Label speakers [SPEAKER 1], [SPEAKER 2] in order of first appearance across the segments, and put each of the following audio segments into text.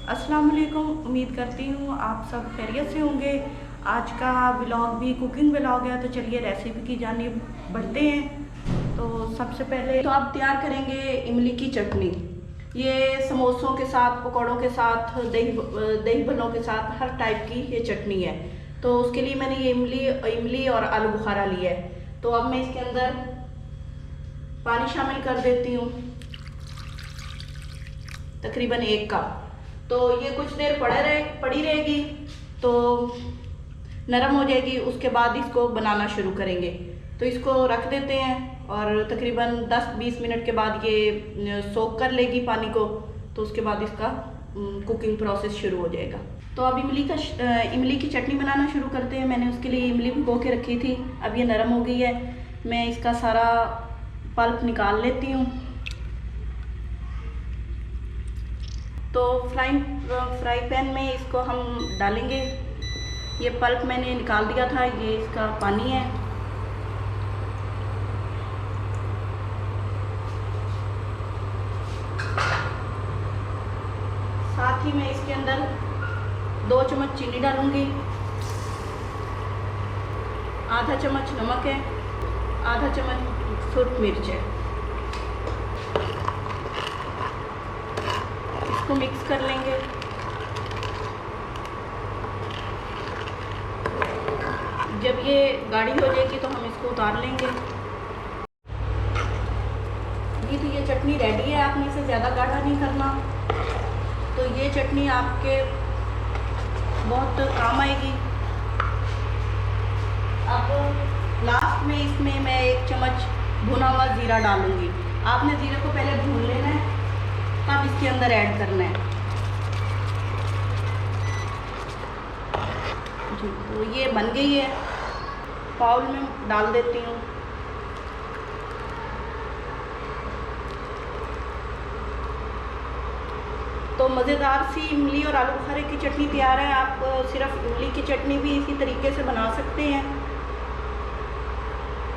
[SPEAKER 1] अस्सलाम वालेकुम। उम्मीद करती हूँ आप सब खैरियत से होंगे। आज का व्लॉग भी कुकिंग व्लॉग है, तो चलिए रेसिपी की जानिब बढ़ते हैं। तो सबसे पहले तो आप तैयार करेंगे इमली की चटनी। ये समोसों के साथ, पकौड़ों के साथ, दही भल्लों के साथ हर टाइप की ये चटनी है। तो उसके लिए मैंने ये इमली और आलू बुखारा लिया है। तो अब मैं इसके अंदर पानी शामिल कर देती हूँ, तकरीबन 1 कप। तो ये कुछ देर पड़ी रहेगी तो नरम हो जाएगी। उसके बाद इसको बनाना शुरू करेंगे। तो इसको रख देते हैं और तकरीबन 10-20 मिनट के बाद ये सोक कर लेगी पानी को। तो उसके बाद इसका कुकिंग प्रोसेस शुरू हो जाएगा। तो अब इमली की चटनी बनाना शुरू करते हैं। मैंने उसके लिए इमली भिगो के रखी थी, अब ये नरम हो गई है। मैं इसका सारा पल्प निकाल लेती हूँ। तो फ्राई पैन में इसको हम डालेंगे। ये पल्प मैंने निकाल दिया था, ये इसका पानी है। साथ ही मैं इसके अंदर 2 चम्मच चीनी डालूंगी, आधा चम्मच नमक है, आधा चम्मच सूरख मिर्च है। इसको मिक्स कर लेंगे। जब ये गाढ़ी हो जाएगी तो हम इसको उतार लेंगे। ये चटनी रेडी है, आपने इसे ज़्यादा गाढ़ा नहीं करना। तो ये चटनी आपके बहुत काम आएगी। अब लास्ट में इसमें मैं 1 चम्मच भुना हुआ ज़ीरा डालूंगी। आपने ज़ीरे को पहले भून लेना है, तब इसके अंदर ऐड करना है। तो ये बन गई है, बाउल में डाल देती हूँ। तो मज़ेदार सी इमली और आलू बुखारे की चटनी तैयार है। आप सिर्फ इमली की चटनी भी इसी तरीके से बना सकते हैं।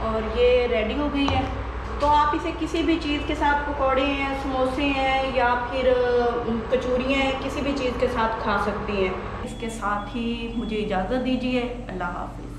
[SPEAKER 1] और ये रेडी हो गई है। तो आप इसे किसी भी चीज़ के साथ, पकौड़े हैं, समोसे हैं या फिर कचौरियाँ हैं, किसी भी चीज़ के साथ खा सकती हैं। इसके साथ ही मुझे इजाज़त दीजिए। अल्लाह हाफ़िज़।